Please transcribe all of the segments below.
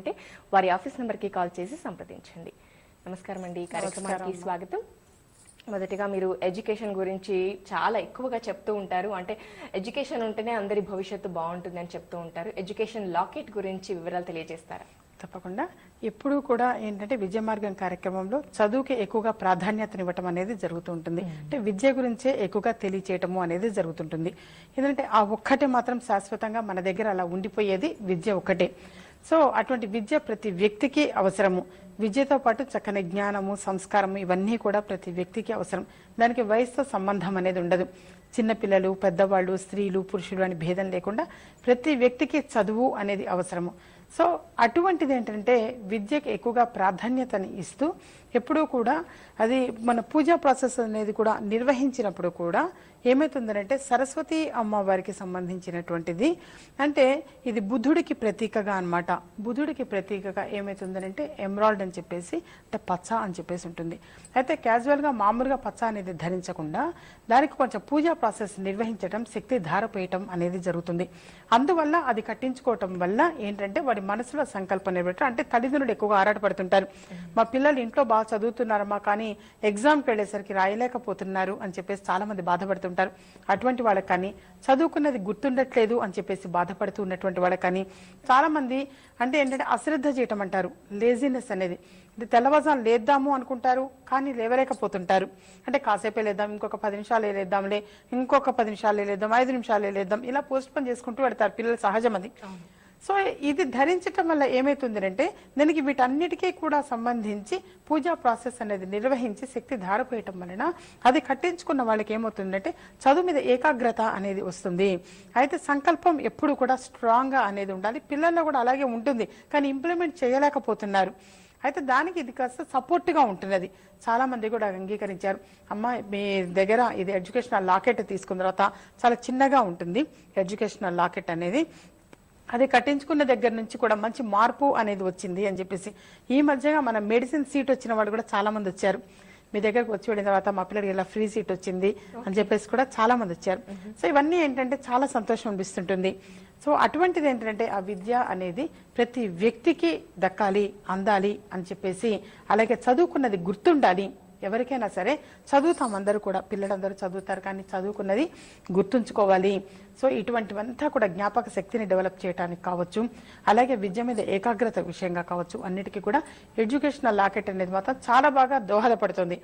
ఉంటే వారి ఆఫీస్ నెంబర్కి కాల్ చేసి సంప్రదించండి. నమస్కారం అండి, కార్యక్రమానికి స్వాగతం. మొదటిగా మీరు ఎడ్యుకేషన్ గురించి చాలా ఎక్కువగా చెప్తూ ఉంటారు. అంటే ఎడ్యుకేషన్ ఉంటేనే అందరి భవిష్యత్తు బాగుంటుంది అని చెప్తూ ఉంటారు. ఎడ్యుకేషన్ లాకెట్ గురించి వివరాలు తెలియజేస్తారా? తప్పకుండా. ఎప్పుడూ కూడా ఏంటంటే విద్య మార్గం కార్యక్రమంలో చదువుకి ఎక్కువగా ప్రాధాన్యతనివ్వటం అనేది జరుగుతూ ఉంటుంది. అంటే విద్య గురించే ఎక్కువగా తెలియచేయటము అనేది జరుగుతుంటుంది. ఎందుకంటే ఆ ఒక్కటే మాత్రం శాశ్వతంగా మన దగ్గర అలా ఉండిపోయేది విద్య ఒక్కటే. సో అటువంటి విద్య ప్రతి వ్యక్తికి అవసరము. విద్యతో పాటు చక్కని జ్ఞానము, సంస్కారము ఇవన్నీ కూడా ప్రతి వ్యక్తికి అవసరం. దానికి వయసుతో సంబంధం అనేది ఉండదు. చిన్నపిల్లలు, పెద్దవాళ్ళు, స్త్రీలు, పురుషులు అని భేదం లేకుండా ప్రతి వ్యక్తికి చదువు అనేది అవసరము. సో అటువంటిది ఏంటంటే విద్యకి ఎక్కువగా ప్రాధాన్యతని ఇస్తూ ఎప్పుడూ కూడా అది మన పూజా ప్రాసెస్ అనేది కూడా నిర్వహించినప్పుడు కూడా ఏమవుతుందంటే సరస్వతి అమ్మవారికి సంబంధించినటువంటిది. అంటే ఇది బుద్ధుడికి ప్రతీకగా అన్నమాట. బుద్ధుడికి ప్రతీకగా ఏమవుతుందంటే ఎమరాల్డ్ అని చెప్పేసి, అంటే పచ్చ అని చెప్పేసి ఉంటుంది. అయితే క్యాజువల్గా మామూలుగా పచ్చ అనేది ధరించకుండా దానికి కొంచెం పూజా ప్రాసెస్ నిర్వహించడం, శక్తి ధారపోయటం అనేది జరుగుతుంది. అందువల్ల అది కట్టించుకోవటం వల్ల ఏంటంటే వాడి మనసులో సంకల్పం నిలబెట్టడం. అంటే తల్లిదండ్రులు ఎక్కువగా ఆరాటపడుతుంటారు, మా పిల్లలు ఇంట్లో బాగా చదువుతున్నారమ్మా కానీ ఎగ్జామ్కి వెళ్ళేసరికి రాయలేకపోతున్నారు అని చెప్పేసి చాలా మంది బాధపడుతుంటారు. అటువంటి వాళ్ళకి కానీ, చదువుకున్నది గుర్తుండట్లేదు అని చెప్పేసి బాధపడుతూ ఉన్నటువంటి వాళ్ళకి కానీ, చాలా మంది అంటే ఏంటంటే అశ్రద్ధ చేయటం అంటారు, లేజినెస్ అనేది. తెల్లవారుజాము లేద్దాము అనుకుంటారు కానీ లేవలేకపోతుంటారు. అంటే కాసేపే లేద్దాం, ఇంకొక 10 నిమిషాలు లేద్దాంలే, ఇంకొక 10 నిమిషాలు లేద్దాం, 5 నిమిషాలు లేద్దాం, ఇలా పోస్ట్ పోన్ చేసుకుంటూ పెడతారు. పిల్లలు సహజం అది. సో ఇది ధరించటం వల్ల ఏమైతుందంటే దానికి వీటన్నిటికీ కూడా సంబంధించి పూజా ప్రాసెస్ అనేది నిర్వహించి శక్తి ధారపోయటం వలన అది కట్టించుకున్న వాళ్ళకి ఏమవుతుందంటే చదువు మీద ఏకాగ్రత అనేది వస్తుంది. అయితే సంకల్పం ఎప్పుడు కూడా స్ట్రాంగ్గా అనేది ఉండాలి. పిల్లల్లో కూడా అలాగే ఉంటుంది కానీ ఇంప్లిమెంట్ చేయలేకపోతున్నారు. అయితే దానికి ఇది కాస్త సపోర్ట్గా ఉంటున్నది. చాలా మంది కూడా అంగీకరించారు, అమ్మ మీ దగ్గర ఇది ఎడ్యుకేషనల్ లాకెట్ తీసుకున్న తర్వాత చాలా చిన్నగా ఉంటుంది ఎడ్యుకేషనల్ లాకెట్ అనేది, అది కట్టించుకున్న దగ్గర నుంచి కూడా మంచి మార్పు అనేది వచ్చింది అని చెప్పేసి. ఈ మధ్యగా మన మెడిసిన్ సీట్ వచ్చిన వాళ్ళు కూడా చాలా మంది వచ్చారు. మీ దగ్గరకు వచ్చి వెళ్ళిన తర్వాత మా పిల్లడికి ఇలా ఫ్రీ సీట్ వచ్చింది అని చెప్పేసి కూడా చాలా మంది వచ్చారు. సో ఇవన్నీ ఏంటంటే చాలా సంతోషం అనిపిస్తుంటుంది. సో అటువంటిది ఏంటంటే ఆ విద్య అనేది ప్రతి వ్యక్తికి దక్కాలి, అందాలి అని చెప్పేసి, అలాగే చదువుకున్నది గుర్తుండాలి. ఎవరికైనా సరే చదువుతాం, అందరూ కూడా పిల్లలందరూ చదువుతారు కానీ చదువుకున్నది గుర్తుంచుకోవాలి. సో ఇటువంటివంతా కూడా జ్ఞాపక శక్తిని డెవలప్ చేయడానికి కావచ్చు, అలాగే విద్య మీద ఏకాగ్రత విషయంగా కావచ్చు, అన్నిటికీ కూడా ఎడ్యుకేషనల్ లాకెట్ అనేది మాత్రం చాలా బాగా దోహదపడుతుంది.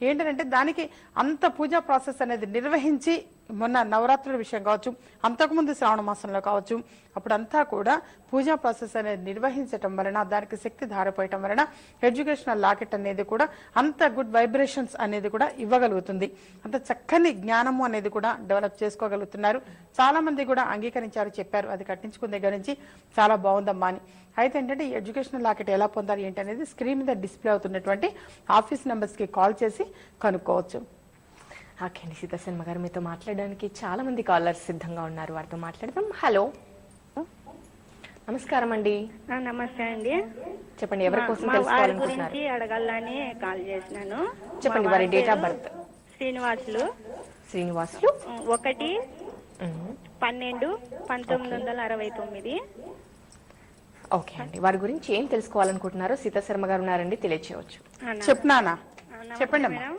ఏంటంటే దానికి అంత పూజా ప్రాసెస్ అనేది నిర్వహించి, మొన్న నవరాత్రుల విషయం కావచ్చు, అంతకుముందు శ్రావణ మాసంలో కావచ్చు, అప్పుడంతా కూడా పూజా ప్రాసెస్ అనేది నిర్వహించటం వలన, దానికి శక్తి ధారపోయటం వలన ఎడ్యుకేషనల్ లాకెట్ అనేది కూడా అంత గుడ్ వైబ్రేషన్స్ అనేది కూడా ఇవ్వగలుగుతుంది. అంత చక్కని జ్ఞానము అనేది కూడా డెవలప్ చేసుకోగలుగుతున్నారు. చాలా మంది కూడా అంగీకరించారు, చెప్పారు అది కట్టించుకున్న దగ్గర నుంచి చాలా బాగుందమ్మా అని. అయితే ఏంటంటే ఈ ఎడ్యుకేషనల్ లాకెట్ ఎలా పొందాలి ఏంటి అనేది స్క్రీన్ మీద డిస్ప్లే అవుతున్నటువంటి ఆఫీస్ నెంబర్స్కి కాల్ చేసి కనుక్కోవచ్చు. ఓకే అండి, సీతాశర్మ గారు మీతో మాట్లాడడానికి చాలా మంది కాలర్స్ సిద్ధంగా ఉన్నారు, వారితో మాట్లాడదాం. హలో, నమస్కారం అండి. నమస్తే అండి, చెప్పండి ఎవరి కోసం తెలుసుకోవాలనుకుంటున్నారు? అడగాలని కాల్ చేసినాను. చెప్పండి వారి date of birth. Srinivasulu 1/12/1969. Okay అండి, వారి గురించి ఏం తెలుసుకోవాలనుకుంటున్నారో సీతాశర్మ గారు ఉన్నారండి, తెలియచేయవచ్చు. చెప్పండి మేడం.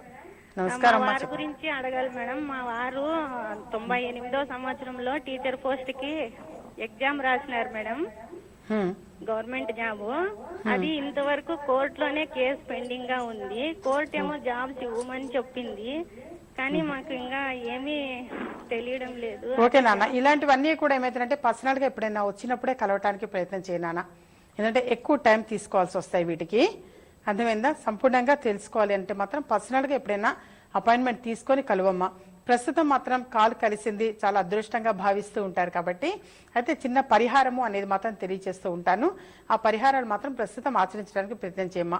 నమస్కారం. వారి గురించి అడగాలి మేడం. మా వారు 98వ సంవత్సరంలో టీచర్ పోస్ట్ కి ఎగ్జామ్ రాసినారు మేడం, గవర్నమెంట్ జాబ్. అది ఇంతవరకు కోర్టులోనే కేసు పెండింగ్ గా ఉంది. కోర్టు ఏమో జాబ్స్ ఇవ్వమని చెప్పింది కానీ మాకు ఇంకా ఏమీ తెలియడం లేదు. ఓకే నాన్న, ఇలాంటివన్నీ కూడా ఏమైతుందంటే పర్సనల్ గా ఎప్పుడైనా వచ్చినప్పుడే కలవటానికి ప్రయత్నం చేయనానా. ఎందుకంటే ఎక్కువ టైం తీసుకోవాల్సి వస్తాయి వీటికి, అర్థమైందా? సంపూర్ణంగా తెలుసుకోవాలి అంటే మాత్రం పర్సనల్ గా ఎప్పుడైనా అపాయింట్మెంట్ తీసుకొని కలవమ్మా. ప్రస్తుతం మాత్రం కాల్ కలిసింది, చాలా అదృష్టంగా భావిస్తూ ఉంటారు కాబట్టి అయితే చిన్న పరిహారము అనేది మాత్రం తెలియజేస్తూ ఉంటాను. ఆ పరిహారాలు మాత్రం ప్రస్తుతం ఆచరించడానికి ప్రయత్నం చేయమ్మా.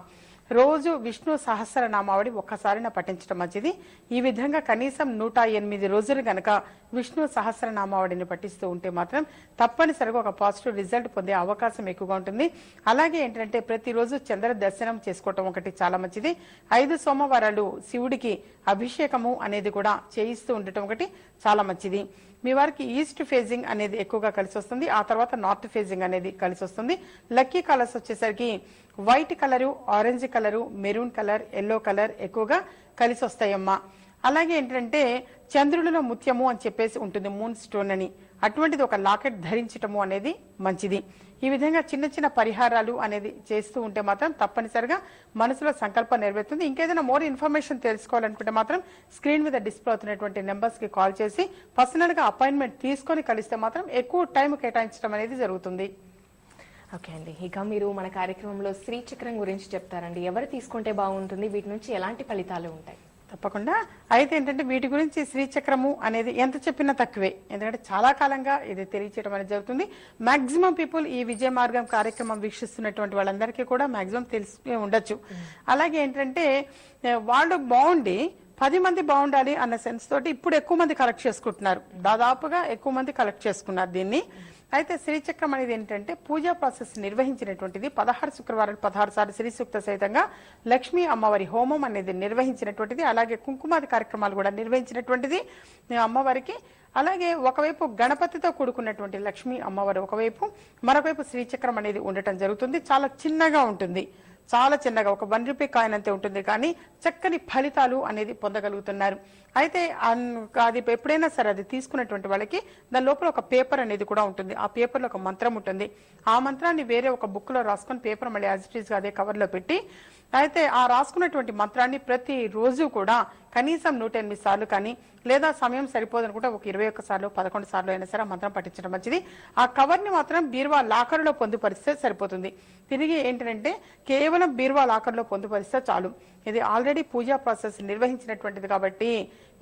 రోజు విష్ణు సహస్రనామావళి ఒక్కసారిన పఠించడం మంచిది. ఈ విధంగా కనీసం 108 రోజులు గనక విష్ణు సహస్రనామావళిని పఠిస్తూ ఉంటే మాత్రం తప్పనిసరిగా ఒక పాజిటివ్ రిజల్ట్ పొందే అవకాశం ఎక్కువగా ఉంటుంది. అలాగే ఏంటంటే ప్రతిరోజు చంద్ర దర్శనం చేసుకోవటం ఒకటి చాలా మంచిది. 5 సోమవారాలు శివుడికి అభిషేకము అనేది కూడా చేయిస్తూ ఉండటం ఒకటి చాలా మంచిది. మీ వారికి ఈస్ట్ ఫేజింగ్ అనేది ఎక్కువగా కలిసి వస్తుంది. ఆ తర్వాత నార్త్ ఫేజింగ్ అనేది కలిసి వస్తుంది. లక్కీ కలర్స్ వచ్చేసరికి white colour, orange colour, maroon colour, yellow colour ఎక్కువగా కలిసి వస్తాయమ్మా. అలాగే ఏంటంటే చంద్రుడిలో ముత్యము అని చెప్పేసి ఉంటుంది, మూన్ స్టోన్ అని, అటువంటిది ఒక లాకెట్ ధరించటము అనేది మంచిది. ఈ విధంగా చిన్న చిన్న పరిహారాలు అనేది చేస్తూ ఉంటే మాత్రం తప్పనిసరిగా మనసులో సంకల్పం నెరవేరుతుంది. ఇంకేదైనా మోర్ ఇన్ఫర్మేషన్ తెలుసుకోవాలనుకుంటే మాత్రం స్క్రీన్ మీద డిస్ప్లే అవుతున్నటువంటి నెంబర్స్ కి కాల్ చేసి పర్సనల్ గా అపాయింట్మెంట్ తీసుకొని కలిస్తే మాత్రం ఎక్కువ టైం కేటాయించడం అనేది జరుగుతుంది. ఓకే అండి, ఇక మీరు మన కార్యక్రమంలో శ్రీచక్రం గురించి చెప్తారండి. ఎవరు తీసుకుంటే బాగుంటుంది, వీటి నుంచి ఎలాంటి ఫలితాలు ఉంటాయి? తప్పకుండా. అయితే ఏంటంటే వీటి గురించి శ్రీచక్రము అనేది ఎంత చెప్పినా తక్కువే. ఎందుకంటే చాలా కాలంగా ఇది తెలియచేయడం అనేది జరుగుతుంది. మాక్సిమం పీపుల్ ఈ విజయ మార్గం కార్యక్రమం వీక్షిస్తున్నటువంటి వాళ్ళందరికీ కూడా మాక్సిమం తెలిసి ఉండొచ్చు. అలాగే ఏంటంటే వాళ్ళు బాగుండి 10 మంది బాగుండాలి అన్న సెన్స్ తోటి ఇప్పుడు ఎక్కువ మంది కలెక్ట్ చేసుకుంటున్నారు. దాదాపుగా ఎక్కువ మంది కలెక్ట్ చేసుకున్నారు దీన్ని. అయితే శ్రీచక్రం అనేది ఏంటంటే పూజా ప్రాసెస్ నిర్వహించినటువంటిది. 16 శుక్రవారాలు 16 సార్లు శ్రీ సూక్త సహితంగా లక్ష్మీ అమ్మవారి హోమం అనేది నిర్వహించినటువంటిది. అలాగే కుంకుమాది కార్యక్రమాలు కూడా నిర్వహించినటువంటిది అమ్మవారికి. అలాగే ఒకవైపు గణపతితో కూడుకున్నటువంటి లక్ష్మీ అమ్మవారు ఒకవైపు, మరొకవైపు శ్రీచక్రం అనేది ఉండటం జరుగుతుంది. చాలా చిన్నగా ఉంటుంది, చాలా చిన్నగా, ఒక 1 రూపీ కాయిన్ అంతే ఉంటుంది. కానీ చక్కని ఫలితాలు అనేది పొందగలుగుతున్నారు. అయితే అది ఎప్పుడైనా సరే అది తీసుకున్నటువంటి వాళ్ళకి దాని లోపల ఒక పేపర్ అనేది కూడా ఉంటుంది. ఆ పేపర్ లో ఒక మంత్రం ఉంటుంది. ఆ మంత్రాన్ని వేరే ఒక బుక్ లో రాసుకొని పేపర్ మళ్ళీ యాజ్ ఇట్ ఈస్ గా అదే కవర్ లో పెట్టి, అయితే ఆ రాసుకున్నటువంటి మంత్రాన్ని ప్రతి రోజు కూడా కనీసం 108 సార్లు కానీ, లేదా సమయం సరిపోదనుకుంటే ఒక 21 సార్లు 11 సార్లు అయినా సరే మంత్రం పఠించడం మంచిది. ఆ కవర్ ని మాత్రం బీరువా లాకర్ లో పొందుపరిస్తే సరిపోతుంది. తిరిగి ఏంటంటే కేవలం బీరువా లాకర్ లో పొందుపరిస్తే చాలు. ఇది ఆల్రెడీ పూజా ప్రాసెస్ నిర్వహించినటువంటిది కాబట్టి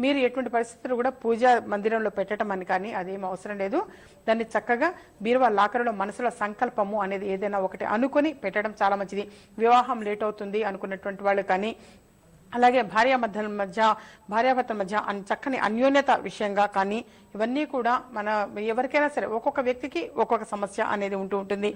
మీరు ఎటువంటి పరిస్థితులు కూడా పూజా మందిరంలో పెట్టడం అని కానీ అదేం అవసరం లేదు. దాన్ని చక్కగా బీరువా లాకర్లో మనసులో సంకల్పము అనేది ఏదైనా ఒకటి అనుకుని పెట్టడం చాలా మంచిది. వివాహం లేట్ అవుతుంది అనుకున్నటువంటి వాళ్ళు కానీ, అలాగే భార్యాభర్తల మధ్య చక్కని అన్యోన్యత విషయంగా కానీ, ఇవన్నీ కూడా మన ఎవరికైనా సరే ఒక్కొక్క వ్యక్తికి ఒక్కొక్క సమస్య అనేది ఉంటూ ఉంటుంది.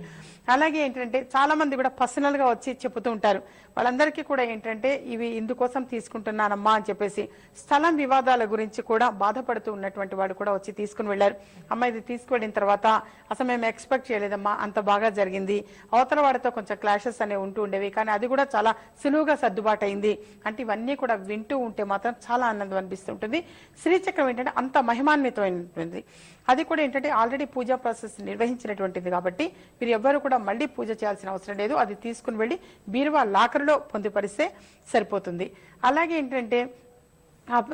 అలాగే ఏంటంటే చాలా మంది కూడా పర్సనల్ గా వచ్చి చెబుతూ ఉంటారు. వాళ్ళందరికీ కూడా ఏంటంటే ఇవి ఇందుకోసం తీసుకుంటున్నానమ్మా అని చెప్పేసి స్థలం వివాదాల గురించి కూడా బాధపడుతూ ఉన్నటువంటి వాడు కూడా వచ్చి తీసుకుని వెళ్లారు. అమ్మ ఇది తీసుకువెళ్ళిన తర్వాత అసలు మేము ఎక్స్పెక్ట్ చేయలేదమ్మా, అంత బాగా జరిగింది. అవతల వాడితో కొంచెం క్లాషెస్ అనేవి ఉంటూ ఉండేవి, కానీ అది కూడా చాలా సులువుగా సర్దుబాటు అయింది అంటే ఇవన్నీ కూడా వింటూ ఉంటే మాత్రం చాలా ఆనందం అనిపిస్తుంటుంది. శ్రీచక్రం ఏంటంటే అంత మహిమాన్వితమైనటువంటి, అది కూడా ఏంటంటే ఆల్రెడీ పూజా ప్రాసెస్ నిర్వహించినటువంటిది కాబట్టి మీరు ఎవ్వరు కూడా మళ్ళీ పూజ చేయాల్సిన అవసరం లేదు. అది తీసుకుని వెళ్ళి బీరువా లాకర్లో పొందుపరిస్తే సరిపోతుంది. అలాగే ఏంటంటే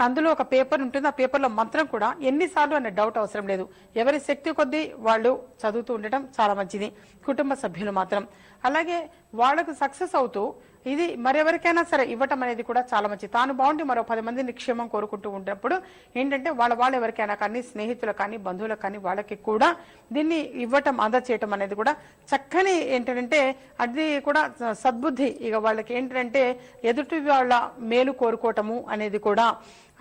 అందులో ఒక పేపర్ ఉంటుంది. ఆ పేపర్లో మంత్రం కూడా ఎన్నిసార్లు అనే డౌట్ అవసరం లేదు. ఎవరి శక్తి కొద్దీ వాళ్ళు చదువుతూ ఉండటం చాలా మంచిది, కుటుంబ సభ్యులు మాత్రం. అలాగే వాళ్లకు సక్సెస్ అవుతూ ఇది మరెవరికైనా సరే ఇవ్వటం అనేది కూడా చాలా మంచిది. తాను బాగుండి మరో 10 మందిని క్షేమం కోరుకుంటూ ఉన్నప్పుడు ఏంటంటే వాళ్ళు ఎవరికైనా కానీ, స్నేహితులకు కానీ, బంధువులకు కానీ వాళ్ళకి కూడా దీన్ని ఇవ్వటం, అందచేయటం అనేది కూడా చక్కని ఏంటంటే అది కూడా సద్బుద్ధి. ఇక వాళ్ళకి ఏంటంటే ఎదుటి వాళ్ళ మేలు కోరుకోవటము అనేది కూడా,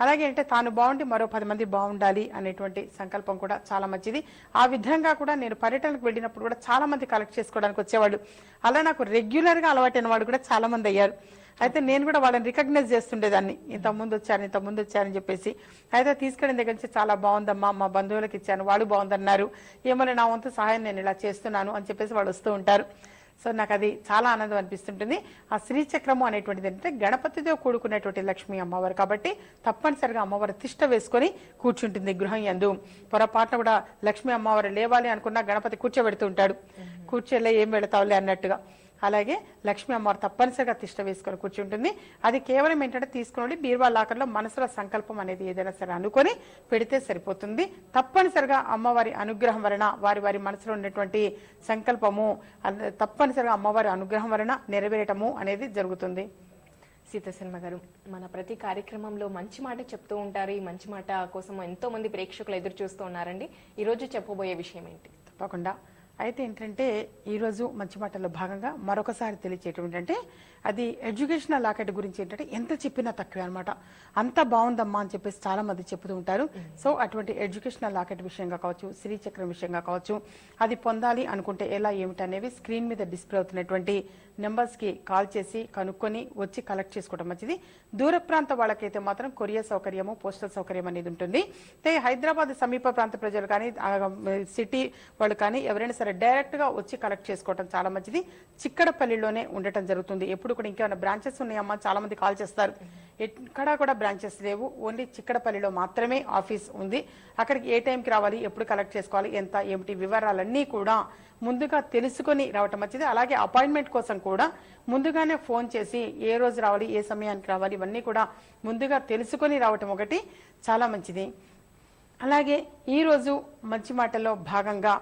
అలాగే అంటే తాను బాగుండి మరో 10 మంది బాగుండాలి అనేటువంటి సంకల్పం కూడా చాలా మంచిది. ఆ విధంగా కూడా నేను పర్యటనకు వెళ్ళినప్పుడు కూడా చాలా మంది కలెక్ట్ చేసుకోవడానికి వచ్చేవాళ్ళు. అలా నాకు రెగ్యులర్ గా అలవాటైన వాళ్ళు కూడా చాలా మంది అయ్యారు. అయితే నేను కూడా వాళ్ళని రికగ్నైజ్ చేస్తుండేదాన్ని, ఇంత ముందు వచ్చారని చెప్పేసి. అయితే తీసుకెళ్ళిన దగ్గర నుంచి చాలా బాగుందమ్మా, మా బంధువులకు ఇచ్చాను, వాళ్ళు బాగుందన్నారు, ఏమో నా వంతు సహాయం నేను ఇలా చేస్తున్నాను అని చెప్పేసి వాళ్ళు వస్తూ ఉంటారు. సో నాకు అది చాలా ఆనందం అనిపిస్తుంటుంది. ఆ శ్రీచక్రము అనేటువంటిది ఏంటంటే గణపతితో కూడుకునేటువంటి లక్ష్మీ అమ్మవారు కాబట్టి తప్పనిసరిగా అమ్మవారు తిష్ట వేసుకొని కూర్చుంటుంది గృహం యందు. పొరపాటున కూడా లక్ష్మీ అమ్మవారు లేవాలి అనుకున్నా గణపతి కూర్చోబెడుతూ ఉంటాడు, కూర్చోలే ఏం వెళతావులే అన్నట్టుగా. అలాగే లక్ష్మీ అమ్మవారు తప్పనిసరిగా తిష్ట వేసుకొని కూర్చుంటుంది. అది కేవలం ఏంటంటే తీసుకుని బీరువా లాకర్లో మనసులో సంకల్పం అనేది ఏదైనా సరే అనుకొని పెడితే సరిపోతుంది. తప్పనిసరిగా అమ్మవారి అనుగ్రహం వలన, వారి మనసులో ఉన్నటువంటి సంకల్పము తప్పనిసరిగా అమ్మవారి అనుగ్రహం వలన నెరవేరటము అనేది జరుగుతుంది. సీతాశర్మ గారు, మన ప్రతి కార్యక్రమంలో మంచి మాట చెప్తూ ఉంటారు. ఈ మంచి మాట కోసం ఎంతో మంది ప్రేక్షకులు ఎదురు చూస్తూ ఉన్నారండి. ఈ రోజు చెప్పబోయే విషయం ఏంటి? తప్పకుండా అయితే ఏంటంటే ఈరోజు మంచి మాటల్లో భాగంగా మరొకసారి తెలియచేయటం ఏంటంటే అది ఎడ్యుకేషనల్ లాకెట్ గురించి ఏంటంటే ఎంత చెప్పినా తక్కువే అనమాట. అంత బాగుందమ్మా అని చెప్పేసి చాలా మంది చెప్తూ ఉంటారు. సో అటువంటి ఎడ్యుకేషనల్ లాకెట్ విషయంగా కావచ్చు, శ్రీచక్రం విషయంగా కావచ్చు, అది పొందాలి అనుకుంటే ఎలా ఏమిటి అనేవి స్క్రీన్ మీద డిస్ప్లే అవుతున్నటువంటి నెంబర్స్ కి కాల్ చేసి కనుక్కొని వచ్చి కలెక్ట్ చేసుకోవడం మంచిది. దూర ప్రాంత వాళ్ళకైతే మాత్రం కొరియర్ సౌకర్యము, పోస్టల్ సౌకర్యం అనేది ఉంటుంది. హైదరాబాద్ సమీప ప్రాంత ప్రజలు కానీ సిటీ వాళ్ళు కానీ ఎవరైనా సరే డైరెక్ట్ గా వచ్చి కలెక్ట్ చేసుకోవడం చాలా మంచిది. చిక్కడపల్లిలోనే ఉండటం జరుగుతుంది. ఎప్పుడు కూడా ఇంకేమైనా బ్రాంచెస్ ఉన్నాయమ్మా చాలా మంది కాల్ చేస్తారు. ఎక్కడా కూడా బ్రాంచెస్ లేవు, ఓన్లీ చిక్కడపల్లిలో మాత్రమే ఆఫీస్ ఉంది. అక్కడికి ఏ టైంకి రావాలి, ఎప్పుడు కలెక్ట్ చేసుకోవాలి, ఎంత ఏమిటి వివరాలన్నీ కూడా ముందుగా తెలుసుకొని రావటం మంచిది. అలాగే అపాయింట్మెంట్ కోసం కూడా ముందుగానే ఫోన్ చేసి ఏ రోజు రావాలి, ఏ సమయానికి రావాలి, ఇవన్నీ కూడా ముందుగా తెలుసుకొని రావటం ఒకటి చాలా మంచిది. అలాగే ఈరోజు మంచి మాటల్లో భాగంగా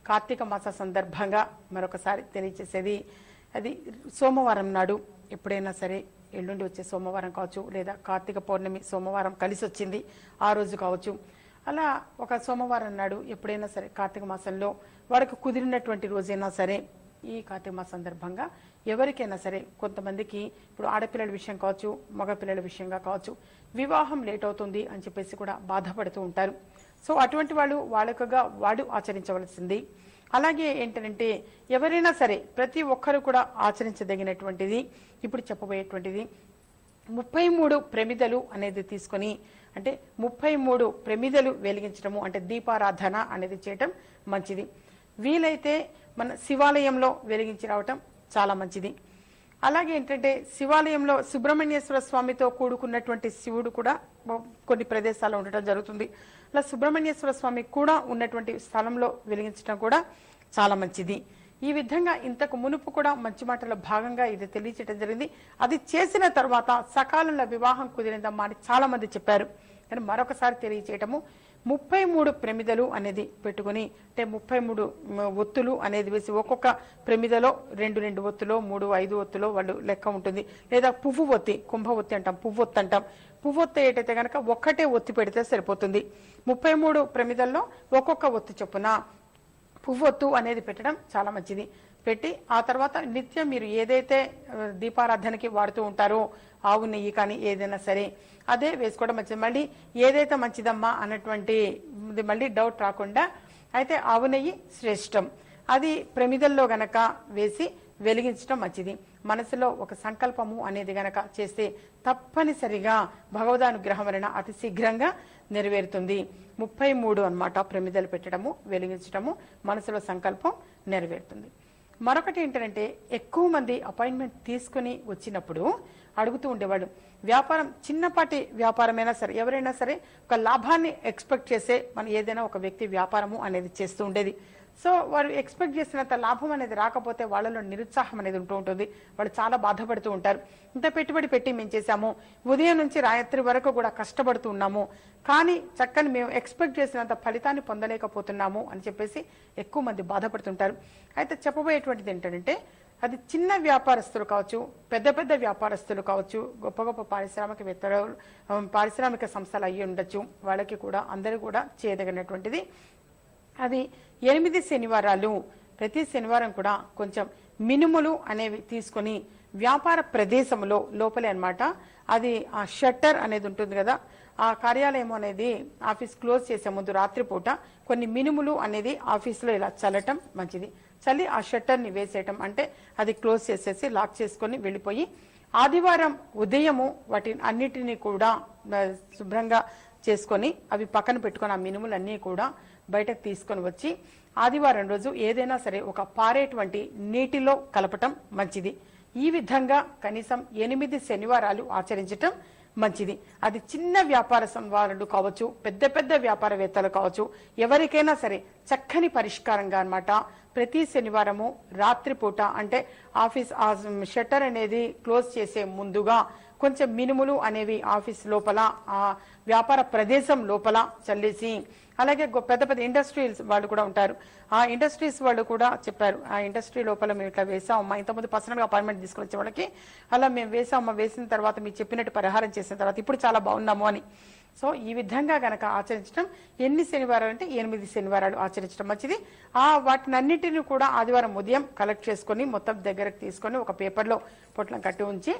కార్తీక మాస సందర్భంగా మరొకసారి తెలియచేసేది, అది సోమవారం నాడు ఎప్పుడైనా సరే, ఎల్లుండి వచ్చే సోమవారం కావచ్చు, లేదా కార్తీక పౌర్ణమి సోమవారం కలిసి వచ్చింది ఆ రోజు కావచ్చు, అలా ఒక సోమవారం నాడు ఎప్పుడైనా సరే కార్తీక మాసంలో వారికి కుదిరినటువంటి రోజైనా సరే ఈ కార్తీక మాస సందర్భంగా ఎవరికైనా సరే, కొంతమందికి ఇప్పుడు ఆడపిల్లల విషయం కావచ్చు, మగపిల్లల విషయంగా కావచ్చు, వివాహం లేట్ అవుతుంది అని చెప్పేసి కూడా బాధపడుతూ ఉంటారు. సో అటువంటి వాళ్ళకుగా వాడు ఆచరించవలసింది. అలాగే ఏంటంటే ఎవరైనా సరే ప్రతి ఒక్కరు కూడా ఆచరించదగినటువంటిది ఇప్పుడు చెప్పబోయేటువంటిది 33 ప్రమిదలు అనేది తీసుకొని, అంటే 33 ప్రమిదలు వెలిగించడము, అంటే దీపారాధన అనేది చేయటం మంచిది. వీలైతే మన శివాలయంలో వెలిగించి రావటం చాలా మంచిది. అలాగే ఏంటంటే శివాలయంలో సుబ్రహ్మణ్యేశ్వర స్వామితో కూడుకున్నటువంటి శివుడు కూడా కొన్ని ప్రదేశాల్లో ఉండటం జరుగుతుంది. అలా సుబ్రహ్మణ్యేశ్వర స్వామి కూడా ఉన్నటువంటి స్థలంలో వెలిగించడం కూడా చాలా మంచిది. ఈ విధంగా ఇంతకు మునుపు కూడా మంచి మాటలో భాగంగా ఇది తెలియచేయడం జరిగింది. అది చేసిన తర్వాత సకాలంలో వివాహం కుదిరిందమ్మా అని చాలా మంది చెప్పారు. కానీ మరొకసారి తెలియచేయటము, 33 ప్రమిదలు అనేది పెట్టుకుని, అంటే 33 ఒత్తులు అనేది వేసి ఒక్కొక్క ప్రమిదలో 2 ఒత్తులో 3, 5 ఒత్తులో వాళ్ళు లెక్క ఉంటుంది. లేదా పువ్వు ఒత్తి, కుంభ ఒత్తి అంటాం, పువ్వు ఒత్తి అంటాం. పువ్వు ఒత్తి ఏటైతే కనుక ఒక్కటే ఒత్తి పెడితే సరిపోతుంది. 33 ప్రమిదల్లో ఒక్కొక్క ఒత్తి చొప్పున పువ్వొత్తు అనేది పెట్టడం చాలా మంచిది. పెట్టి ఆ తర్వాత నిత్యం మీరు ఏదైతే దీపారాధనకి వాడుతూ ఉంటారో ఆవు నెయ్యి కానీ ఏదైనా సరే అదే వేసుకోవడం మంచిది. మళ్ళీ ఏదైతే మంచిదమ్మా అన్నటువంటి మళ్ళీ డౌట్ రాకుండా అయితే ఆవు నెయ్యి శ్రేష్టం. అది ప్రమిదల్లో గనక వేసి వెలిగించడం మంచిది. మనసులో ఒక సంకల్పము అనేది గనక చేస్తే తప్పనిసరిగా భగవదానుగ్రహం వలన అతి శీఘ్రంగా నెరవేరుతుంది. 33 అన్నమాట ప్రమిదలు పెట్టడము, వెలిగించడము, మనసులో సంకల్పం నెరవేరుతుంది. మరొకటి ఏంటంటే ఎక్కువ మంది అపాయింట్మెంట్ తీసుకుని వచ్చినప్పుడు అడుగుతూ ఉండేవాడు, వ్యాపారం చిన్నపాటి వ్యాపారమైనా సరే ఎవరైనా సరే ఒక లాభాన్ని ఎక్స్పెక్ట్ చేసే మన ఏదైనా ఒక వ్యక్తి వ్యాపారము అనేది చేస్తూ ఉండేది. సో వారు ఎక్స్పెక్ట్ చేసినంత లాభం అనేది రాకపోతే వాళ్ళలో నిరుత్సాహం అనేది ఉంటూ ఉంటుంది. వాళ్ళు చాలా బాధపడుతూ ఉంటారు. ఇంత పెట్టుబడి పెట్టి మేము చేశాము, ఉదయం నుంచి రాత్రి వరకు కూడా కష్టపడుతూ ఉన్నాము, కానీ చక్కని మేము ఎక్స్పెక్ట్ చేసినంత ఫలితాన్ని పొందలేకపోతున్నాము అని చెప్పేసి ఎక్కువ మంది బాధపడుతుంటారు. అయితే చెప్పబోయేటువంటిది ఏంటంటే అది చిన్న వ్యాపారస్తులు కావచ్చు, పెద్ద పెద్ద వ్యాపారస్తులు కావచ్చు, గొప్ప గొప్ప పారిశ్రామికవేత్తలు, పారిశ్రామిక సంస్థలు అయ్యి ఉండొచ్చు, వాళ్ళకి కూడా అందరూ కూడా చేయదగినటువంటిది. అది 8 శనివారాలు, ప్రతి శనివారం కూడా కొంచెం మినుములు అనేవి తీసుకొని వ్యాపార ప్రదేశంలో లోపలే అన్నమాట, అది ఆ షట్టర్ అనేది ఉంటుంది కదా, ఆ కార్యాలయం అనేది ఆఫీస్ క్లోజ్ చేసే ముందు రాత్రిపూట కొన్ని మినుములు అనేది ఆఫీసులో ఇలా చల్లటం మంచిది. చల్లి ఆ షట్టర్ ని వేసేయటం, అంటే అది క్లోజ్ చేసేసి లాక్ చేసుకొని వెళ్ళిపోయి ఆదివారం ఉదయము వాటిని అన్నిటినీ కూడా శుభ్రంగా చేసుకొని అవి పక్కన పెట్టుకొని ఆ మినుములన్నీ కూడా బయటకు తీసుకొని వచ్చి ఆదివారం రోజు ఏదైనా సరే ఒక పారేటువంటి నీటిలో కలపటం మంచిది. ఈ విధంగా కనీసం 8 శనివారాలు ఆచరించటం మంచిది. అది చిన్న వ్యాపార సంవారులు కావచ్చు, పెద్ద పెద్ద వ్యాపారవేత్తలు కావచ్చు, ఎవరికైనా సరే చక్కని పరిష్కారంగా అన్నమాట. ప్రతి శనివారము రాత్రిపూట, అంటే ఆఫీస్ షట్టర్ అనేది క్లోజ్ చేసే ముందుగా కొంచెం మినుములు అనేవి ఆఫీస్ లోపల, ఆ వ్యాపార ప్రదేశం లోపల చల్లేసి, అలాగే పెద్ద పెద్ద ఇండస్ట్రీస్ వాళ్ళు కూడా ఉంటారు, ఆ ఇండస్ట్రీస్ వాళ్ళు కూడా చెప్పారు, ఆ ఇండస్ట్రీ లోపల మేము ఇట్లా వేసామమ్మా, ఇంతకుముందు పర్సనల్ గా అపాయింట్మెంట్ తీసుకుని వచ్చే వాళ్ళకి అలా మేము వేసామమ్మా, వేసిన తర్వాత మీరు చెప్పినట్టు పరిహారం చేసిన తర్వాత ఇప్పుడు చాలా బాగున్నాము అని. సో ఈ విధంగా గనక ఆచరించడం, ఎన్ని శనివారాలు అంటే 8 శనివారాలు ఆచరించడం మంచిది. వాటినన్నిటిని కూడా ఆదివారం ఉదయం కలెక్ట్ చేసుకొని మొత్తం దగ్గరకు తీసుకొని ఒక పేపర్లో పొట్లం కట్టి ఉంచి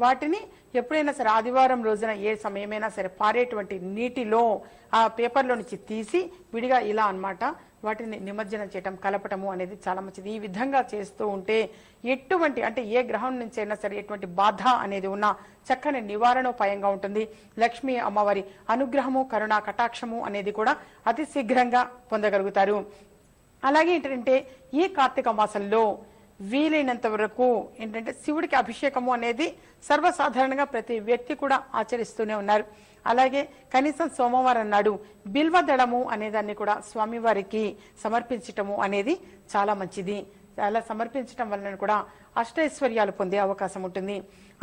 వాటిని ఎప్పుడైనా సరే ఆదివారం రోజున ఏ సమయమైనా సరే పారేటువంటి నీటిలో ఆ పేపర్లో నుంచి తీసి విడిగా ఇలా అన్నమాట వాటిని నిమజ్జనం చేయటం, కలపటము అనేది చాలా మంచిది. ఈ విధంగా చేస్తూ ఉంటే ఎటువంటి అంటే ఏ గ్రహం నుంచి అయినా సరే ఎటువంటి బాధ అనేది ఉన్నా చక్కని నివారణోపాయంగా ఉంటుంది. లక్ష్మీ అమ్మవారి అనుగ్రహము, కరుణ, కటాక్షము అనేది కూడా అతి శీఘ్రంగా పొందగలుగుతారు. అలాగే ఏంటంటే ఈ కార్తీక మాసంలో వీలైనంత వరకు ఏంటంటే శివుడికి అభిషేకము అనేది సర్వసాధారణంగా ప్రతి వ్యక్తి కూడా ఆచరిస్తూనే ఉన్నారు. అలాగే కనీసం సోమవారం నాడు బిల్వదళము అనేదాన్ని కూడా స్వామివారికి సమర్పించటము అనేది చాలా మంచిది. అలా సమర్పించటం వలన కూడా అష్టైశ్వర్యాలు పొందే అవకాశం ఉంటుంది.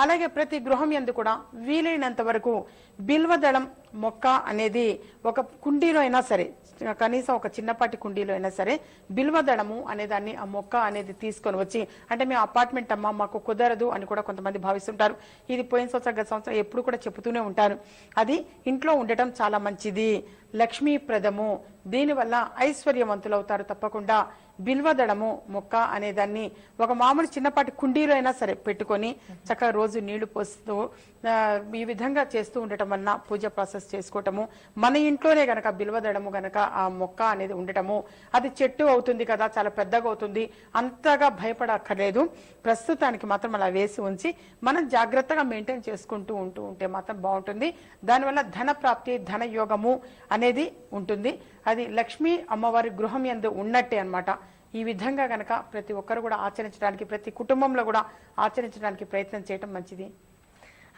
అలాగే ప్రతి గృహం యందు కూడా వీలైనంత వరకు బిల్వదళం మొక్క అనేది ఒక కుండీలో అయినా సరే, కనీసం ఒక చిన్నపాటి కుండీలో అయినా సరే బిల్వదళము అనేదాన్ని ఆ మొక్క అనేది తీసుకొని వచ్చి, అంటే మేము అపార్ట్మెంట్ అమ్మా మాకు కుదరదు అని కూడా కొంతమంది భావిస్తుంటారు. ఇది పోయిన సంవత్సరం గత సంవత్సరం ఎప్పుడు కూడా చెబుతూనే ఉంటారు. అది ఇంట్లో ఉండటం చాలా మంచిది, లక్ష్మీప్రదము, దీనివల్ల ఐశ్వర్యవంతులు అవుతారు తప్పకుండా. బిల్వదళము మొక్క అనేదాన్ని ఒక మామూలు చిన్నపాటి కుండీలో అయినా సరే పెట్టుకొని చక్కగా రోజు నీళ్లు పోస్తూ ఈ విధంగా చేస్తూ ఉండటం వలన పూజ ప్రాసెస్ చేసుకోవటము, మన ఇంట్లోనే గనక బిల్వదళము గనక ఆ మొక్క అనేది ఉండటము, అది చెట్టు అవుతుంది కదా, చాలా పెద్దగా అవుతుంది, అంతగా భయపడక్కర్లేదు. ప్రస్తుతానికి మాత్రం అలా వేసి ఉంచి మనం జాగ్రత్తగా మెయింటైన్ చేసుకుంటూ ఉంటే మాత్రం బాగుంటుంది. దానివల్ల ధన ప్రాప్తి, ధన యోగము అనేది ఉంటుంది. అది లక్ష్మీ అమ్మవారి గృహం యందు ఉన్నట్టే అన్నమాట. ఈ విధంగా గనక ప్రతి ఒక్కరు కూడా ఆచరించడానికి, ప్రతి కుటుంబంలో కూడా ఆచరించడానికి ప్రయత్నం చేయటం మంచిది.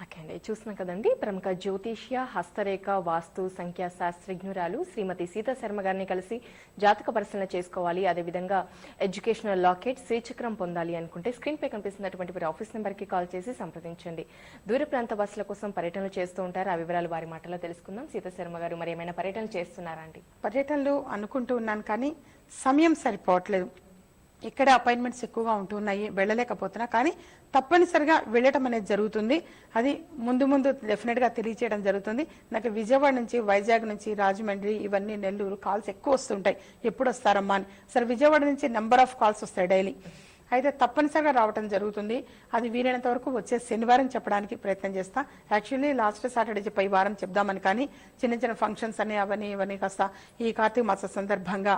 ఓకే అండి, చూస్తున్నాం కదండి. ప్రముఖ జ్యోతిష్య, హస్తరేఖ, వాస్తు, సంఖ్యా శాస్త్రజ్ఞురాలు శ్రీమతి సీతా శర్మ గారిని కలిసి జాతక పరిశీలన చేసుకోవాలి, అదేవిధంగా ఎడ్యుకేషనల్ లాకెట్, శ్రీచక్రం పొందాలి అనుకుంటే స్క్రీన్ పై కనిపిస్తున్నటువంటి వారి ఆఫీస్ నెంబర్ కి కాల్ చేసి సంప్రదించండి. దూర ప్రాంత వాసుల కోసం పర్యటనలు చేస్తూ ఉంటారు, ఆ వివరాలు వారి మాటలో తెలుసుకుందాం. సీతా శర్మ గారు మరి ఏమైనా పర్యటనలు చేస్తున్నారా అండి? పర్యటనలు అనుకుంటూ ఉన్నాను కానీ సమయం సరిపోవట్లేదు. ఇక్కడ అపాయింట్మెంట్స్ ఎక్కువగా ఉంటున్నాయి, వెళ్ళలేకపోతున్నా, కానీ తప్పనిసరిగా వెళ్ళటం అనేది జరుగుతుంది. అది ముందు డెఫినెట్ గా తెలియచేయడం జరుగుతుంది. నాకు విజయవాడ నుంచి, వైజాగ్ నుంచి, రాజమండ్రి, ఇవన్నీ నెల్లూరు కాల్స్ ఎక్కువ వస్తుంటాయి, ఎప్పుడు వస్తారమ్మా అని. సరే, విజయవాడ నుంచి నెంబర్ ఆఫ్ కాల్స్ వస్తాయి డైలీ. అయితే తప్పనిసరిగా రావడం జరుగుతుంది. అది వీలైనంత వరకు వచ్చే శనివారం చెప్పడానికి ప్రయత్నం చేస్తా. యాక్చువల్లీ లాస్ట్ సాటర్డే చెప్పి ఈ వారం చెప్దామని, కానీ చిన్న చిన్న ఫంక్షన్స్ అని అవన్నీ ఇవన్నీ కాస్త ఈ కార్తీక మాస సందర్భంగా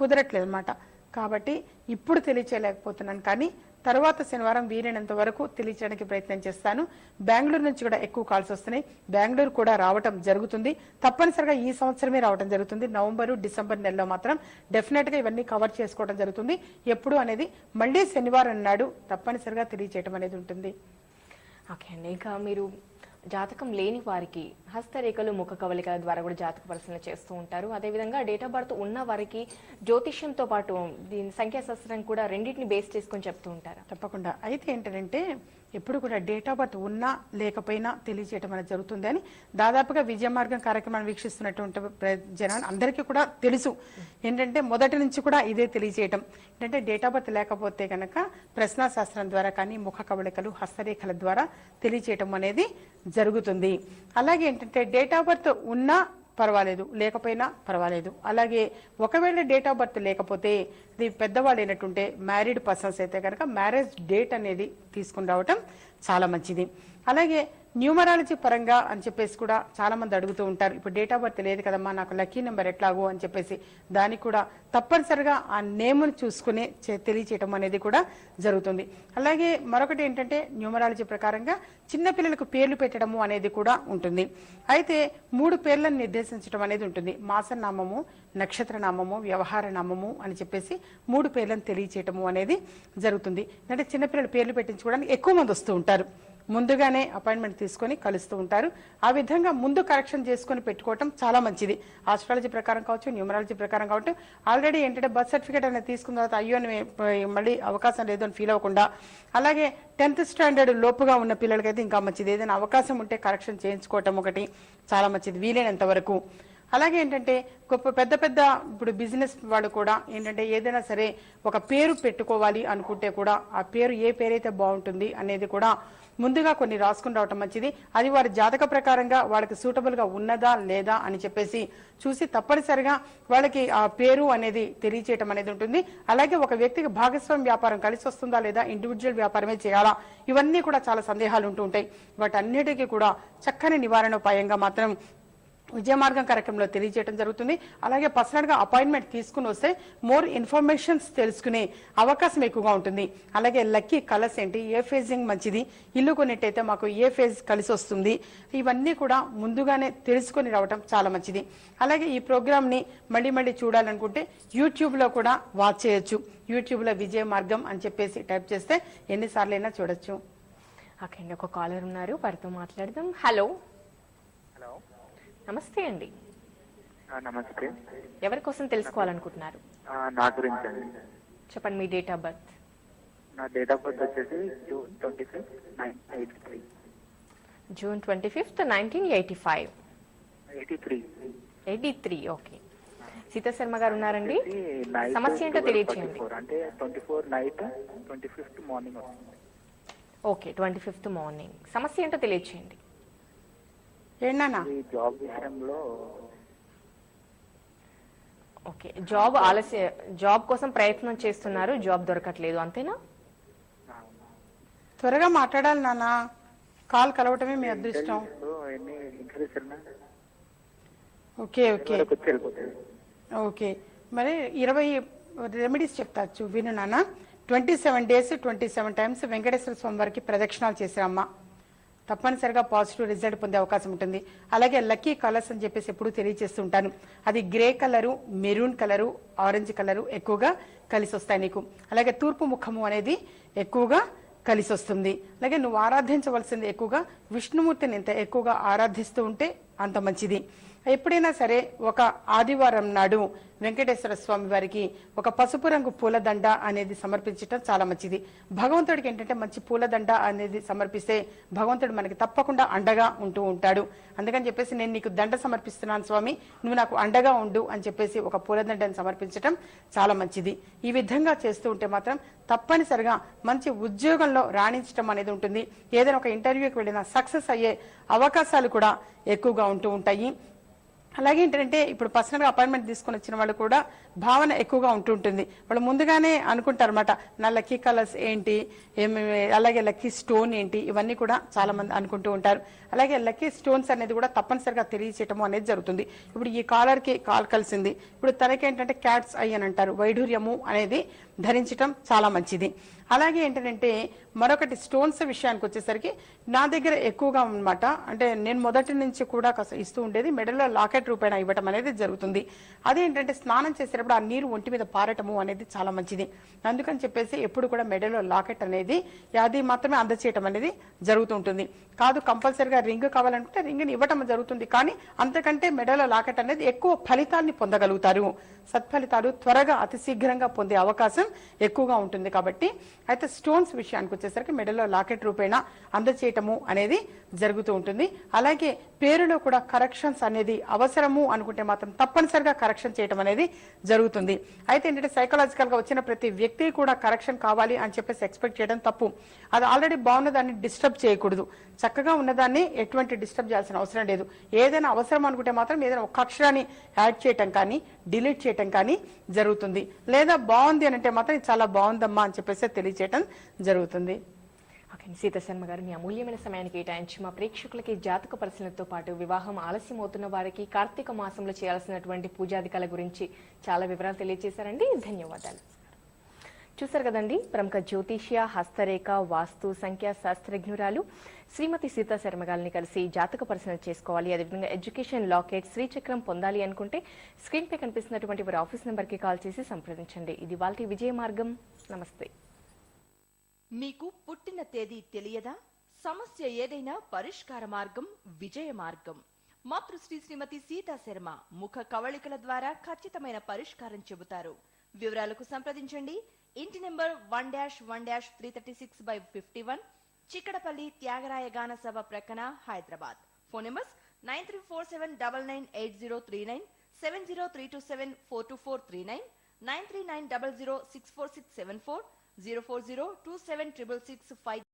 కుదరట్లేదు అన్నమాట. కాబట్టి ఇప్పుడు తెలియచేయలేకపోతున్నాను, కానీ తర్వాత శనివారం వీలైనంత వరకు తెలియచేయడానికి ప్రయత్నం చేస్తాను. బెంగళూరు నుంచి కూడా ఎక్కువ కాల్స్ వస్తున్నాయి, బెంగళూరు కూడా రావటం జరుగుతుంది. తప్పనిసరిగా ఈ సంవత్సరమే రావడం జరుగుతుంది. నవంబరు, డిసెంబర్ నెలలో మాత్రం డెఫినెట్ గా ఇవన్నీ కవర్ చేసుకోవడం జరుగుతుంది. ఎప్పుడు అనేది మళ్ళీ శనివారం నాడు తప్పనిసరిగా తెలియచేయడం అనేది ఉంటుంది. ఓకే అండి, ఇంకా మీరు జాతకం లేని వారికి హస్తరేఖలు, ముఖ కవలికల ద్వారా కూడా జాతక పరిశీలన చేస్తూ ఉంటారు. అదేవిధంగా డేట్ ఆఫ్ బర్త్ ఉన్న వారికి జ్యోతిష్యంతో పాటు దీని సంఖ్యాశాస్త్రం కూడా రెండింటిని బేస్ చేసుకొని చెప్తూ ఉంటారు. తప్పకుండా. అయితే ఏంటంటే ఎప్పుడు కూడా డేట్ ఆఫ్ బర్త్ ఉన్నా లేకపోయినా తెలియజేయటం అనేది జరుగుతుంది అని దాదాపుగా విజయ మార్గం కార్యక్రమాన్ని వీక్షిస్తున్నటువంటి జనాలు అందరికీ కూడా తెలుసు. ఏంటంటే మొదటి నుంచి కూడా ఇదే తెలియజేయటం. ఏంటంటే డేట్ ఆఫ్ బర్త్ లేకపోతే కనుక ప్రశ్నాశాస్త్రం ద్వారా కానీ, ముఖ కవళికలు, హస్తరేఖల ద్వారా తెలియజేయటం అనేది జరుగుతుంది. అలాగే ఏంటంటే డేట్ ఆఫ్ బర్త్ ఉన్నా పర్వాలేదు, లేకపోయినా పర్వాలేదు. అలాగే ఒకవేళ డేట్ ఆఫ్ బర్త్ లేకపోతే ఇది పెద్దవాళ్ళు అయినట్టుంటే మ్యారీడ్ పర్సన్స్ అయితే కనుక మ్యారేజ్ డేట్ అనేది తీసుకుని రావటం చాలా మంచిది. అలాగే న్యూమరాలజీ పరంగా అని చెప్పేసి కూడా చాలా మంది అడుగుతూ ఉంటారు. ఇప్పుడు డేట్ ఆఫ్ బర్త్ లేదు కదమ్మా, నాకు లక్కీ నెంబర్ ఎట్లాగో అని చెప్పేసి దానికి కూడా తప్పనిసరిగా ఆ నేమ్ను చూసుకునే తెలియచేయటం అనేది కూడా జరుగుతుంది. అలాగే మరొకటి ఏంటంటే న్యూమరాలజీ ప్రకారంగా చిన్నపిల్లలకు పేర్లు పెట్టడము అనేది కూడా ఉంటుంది. అయితే 3 పేర్లను నిర్దేశించడం అనేది ఉంటుంది. మాసనామము, నక్షత్ర నామము, వ్యవహార నామము అని చెప్పేసి 3 పేర్లను తెలియచేయటము అనేది జరుగుతుంది. అంటే చిన్నపిల్లలు పేర్లు పెట్టించుకోవడానికి ఎక్కువ మంది వస్తూ ఉంటారు, ముందుగానే అపాయింట్మెంట్ తీసుకొని కలుస్తూ ఉంటారు. ఆ విధంగా ముందు కరెక్షన్ చేసుకుని పెట్టుకోవటం చాలా మంచిది. ఆస్ట్రాలజీ ప్రకారం కావచ్చు, న్యూమరాలజీ ప్రకారం కావచ్చు. ఆల్రెడీ ఏంటంటే బర్త్ సర్టిఫికేట్ అనేది తీసుకున్న తర్వాత అయ్యో మళ్ళీ అవకాశం లేదు అని ఫీల్ అవ్వకుండా, అలాగే 10th స్టాండర్డ్ లోపుగా ఉన్న పిల్లలకైతే ఇంకా మంచిది. ఏదైనా అవకాశం ఉంటే కరెక్షన్ చేయించుకోవటం ఒకటి చాలా మంచిది వీలైనంత వరకు. అలాగే ఏంటంటే గొప్ప పెద్ద పెద్ద ఇప్పుడు బిజినెస్ వాళ్ళు కూడా ఏంటంటే ఏదైనా సరే ఒక పేరు పెట్టుకోవాలి అనుకుంటే కూడా ఆ పేరు ఏ పేరైతే బాగుంటుంది అనేది కూడా ముందుగా కొన్ని రాసుకుని రావటం మంచిది. అది వారి జాతక ప్రకారంగా వాళ్ళకి సూటబుల్ గా ఉన్నదా లేదా అని చెప్పేసి చూసి తప్పనిసరిగా వాళ్ళకి ఆ పేరు అనేది తెలియచేయటం అనేది ఉంటుంది. అలాగే ఒక వ్యక్తికి భాగస్వామి వ్యాపారం కలిసి వస్తుందా లేదా, ఇండివిజువల్ వ్యాపారమే చేయాలా, ఇవన్నీ కూడా చాలా సందేహాలు ఉంటూ ఉంటాయి. వాటన్నిటికీ కూడా చక్కని నివారణోపాయంగా మాత్రం విజయమార్గం కార్యక్రమంలో తెలియజేయడం జరుగుతుంది. అలాగే పర్సనల్ గా అపాయింట్మెంట్ తీసుకుని వస్తే మోర్ ఇన్ఫర్మేషన్స్ తెలుసుకునే అవకాశం ఎక్కువగా ఉంటుంది. అలాగే లక్కీ కలర్స్ ఏంటి, ఏ ఫేజింగ్ మంచిది, ఇల్లు కొన్నట్టయితే మాకు ఏ ఫేజ్ కలిసి వస్తుంది, ఇవన్నీ కూడా ముందుగానే తెలుసుకుని రావటం చాలా మంచిది. అలాగే ఈ ప్రోగ్రామ్ ని మళ్ళీ మళ్ళీ చూడాలనుకుంటే యూట్యూబ్ లో కూడా వాచ్ చేయొచ్చు. యూట్యూబ్ లో విజయ మార్గం అని చెప్పేసి టైప్ చేస్తే ఎన్నిసార్లైనా చూడొచ్చు. ఓకే అండి, ఒక కాలర్ ఉన్నారు, వారితో మాట్లాడదాం. హలో. హలో, నమస్తే అండి. నమస్తే. ఎవరి కోసం తెలుసుకోవాలనుకుంటున్నారు? నా గురించి అండి. చెప్పండి, మీ డేట్ ఆఫ్ బర్త్. నా డేట్ ఆఫ్ బర్త్ వచ్చేసి June 25, 1983. June 25, 1985. 83. Okay. Sita Sharma గారు ఉన్నారండి. సమస్య ఏంటో తెలియచేయండి. అంటే 24 నైట్, 25 మార్నింగ్ వస్తుంది. Okay, 25 morning. సమస్య ఏంటో తెలియచేయండి. ఏంటన్నా? ఈ జాబ్ విషయంలో. ఓకే, జాబ్ కోసం ప్రయత్నం చేస్తున్నారు, జాబ్ దొరకట్లేదు, అంతేనా? త్వరగా మాట్లాడాలి నాన్న, కాల్ కలవటమే మీ అదృష్టం. Okay okay okay. మరి 20 రెమెడీస్ చెప్తాచ్చు, విను నాన్న. 27 days 27 times వెంకటేశ్వర స్వామి వారికి ప్రదక్షిణాలు చేశారమ్మా. తప్పనిసరిగా పాజిటివ్ రిజల్ట్ పొందే అవకాశం ఉంటుంది. అలాగే లక్కీ కలర్స్ అని చెప్పేసి ఎప్పుడు తెలియజేస్తుంటాను. అది grey colour, maroon colour, orange colour ఎక్కువగా కలిసి వస్తాయి నీకు. అలాగే తూర్పు ముఖము అనేది ఎక్కువగా కలిసి వస్తుంది. అలాగే నువ్వు ఆరాధించవలసింది ఎక్కువగా విష్ణుమూర్తిని ఎంత ఎక్కువగా ఆరాధిస్తూ ఉంటే అంత మంచిది. ఎప్పుడైనా సరే ఒక ఆదివారం నాడు వెంకటేశ్వర స్వామి వారికి ఒక పసుపు రంగు పూలదండ అనేది సమర్పించడం చాలా మంచిది. భగవంతుడికి ఏంటంటే మంచి పూలదండ అనేది సమర్పిస్తే భగవంతుడు మనకి తప్పకుండా అండగా ఉంటూ ఉంటాడు. అందుకని చెప్పేసి నేను నీకు దండ సమర్పిస్తున్నాను స్వామి, నువ్వు నాకు అండగా ఉండు అని చెప్పేసి ఒక పూలదండని సమర్పించడం చాలా మంచిది. ఈ విధంగా చేస్తూ ఉంటే మాత్రం తప్పనిసరిగా మంచి ఉద్యోగంలో రాణించడం అనేది ఉంటుంది. ఏదైనా ఒక ఇంటర్వ్యూకి వెళ్ళినా సక్సెస్ అయ్యే అవకాశాలు కూడా ఎక్కువగా ఉంటూ ఉంటాయి. అలాగే ఏంటంటే ఇప్పుడు పర్సనల్ గా అపాయింట్మెంట్ తీసుకుని వచ్చిన వాళ్ళు కూడా భావన ఎక్కువగా ఉంటుంటుంది. వాళ్ళు ముందుగానే అనుకుంటారు అనమాట, నా లక్కీ కలర్స్ ఏంటి, అలాగే లక్కీ స్టోన్ ఏంటి, ఇవన్నీ కూడా చాలా మంది అనుకుంటూ ఉంటారు. అలాగే లక్కీ స్టోన్స్ అనేది కూడా తప్పనిసరిగా తెలియచేయటం అనేది జరుగుతుంది. ఇప్పుడు ఈ కాలర్ కి కాల్ కలిసింది, ఇప్పుడు తనకేంటంటే క్యాట్స్ ఐ అని అంటారు, వైఢూర్యము అనేది ధరించటం చాలా మంచిది. అలాగే ఏంటంటే మరొకటి స్టోన్స్ విషయానికి వచ్చేసరికి నా దగ్గర ఎక్కువగా అనమాట, అంటే నేను మొదటి నుంచి కూడా ఇస్తూ ఉండేది మెడలో లాకెట్ రూపాయన ఇవ్వటం అనేది జరుగుతుంది. అదేంటంటే స్నానం చేసేటప్పుడు ఆ నీరు ఒంటి మీద పారటము అనేది చాలా మంచిది. అందుకని చెప్పేసి ఎప్పుడు కూడా మెడలో లాకెట్ అనేది అది మాత్రమే అందచేయటం అనేది జరుగుతుంటుంది. కాదు కంపల్సరిగా రింగ్ కావాలనుకుంటే రింగ్ని ఇవ్వటం జరుగుతుంది, కానీ అంతకంటే మెడలో లాకెట్ అనేది ఎక్కువ ఫలితాన్ని పొందగలుగుతారు. సత్ఫలితాలు త్వరగా అతి శీఘ్రంగా పొందే అవకాశం ఎక్కువగా ఉంటుంది. కాబట్టి అయితే స్టోన్స్ విషయానికి వచ్చేసరికి మెడలో లాకెట్ రూపేణ అందచేయటము అనేది జరుగుతూ ఉంటుంది. అలాగే పేరులో కూడా కరెక్షన్స్ అనేది అవసరము అనుకుంటే మాత్రం తప్పనిసరిగా కరెక్షన్ చేయటం అనేది జరుగుతుంది. అయితే ఏంటంటే సైకలాజికల్ గా వచ్చిన ప్రతి వ్యక్తి కూడా కరెక్షన్ కావాలి అని చెప్పేసి ఎక్స్పెక్ట్ చేయడం తప్పు. అది ఆల్రెడీ బాగున్న దాన్ని డిస్టర్బ్ చేయకూడదు. చక్కగా ఉన్నదాన్ని ఎటువంటి డిస్టర్బ్ చేయాల్సిన అవసరం లేదు. ఏదైనా అవసరం అనుకుంటే మాత్రం ఏదైనా ఒక అక్షరాన్ని యాడ్ చేయటం కానీ డిలీట్ చేయటం కానీ జరుగుతుంది. లేదా బాగుంది అని అంటే మాత్రం చాలా బాగుందమ్మా అని చెప్పేసి తెలియచేయటం జరుగుతుంది. ఓకే, సీతా శర్మ గారు మీ అమూల్యమైన సమయాన్ని కేటాయించి మా ప్రేక్షకులకి జాతక పరిశీలనతో పాటు వివాహం ఆలస్యం అవుతున్న వారికి కార్తీక మాసంలో చేయాల్సినటువంటి పూజాదికల గురించి చాలా వివరాలు తెలియజేశారండి. ధన్యవాదాలు. చూసారు కదండి, ప్రముఖ జ్యోతిష్య, హస్తరేఖ, వాస్తు, సంఖ్యా శాస్త్రజ్ఞురాలు శ్రీమతి సీతా శర్మ గారిని కలిసి జాతక పరిశీలన చేసుకోవాలి, అదేవిధంగా ఎడ్యుకేషన్ లాకెట్, శ్రీచక్రం పొందాలి అనుకుంటే స్క్రీన్ పై కనిపిస్తున్నటువంటి వారి ఆఫీస్ నెంబర్ కి కాల్ చేసి సంప్రదించండి. ఇది వాళ్ళ విజయ మార్గం. నమస్తే. మీకు పుట్టిన తేదీ తెలియదా? సమస్య ఏదైనా పరిష్కార మార్గం విజయ మార్గం. మాతృశ్రీ శ్రీమతి సీతా శర్మ ముఖ కవళికల ద్వారా ఖచ్చితమైన పరిష్కారం చెబుతారు. వివరాలకు సంప్రదించండి. ఇంటి నెంబర్ 1-1-336/51, చిక్కడపల్లి త్యాగరాయ గాన సభ ప్రక్కన, హైదరాబాద్. Phone numbers 9347998039, 703274249, 93900646740, 040276665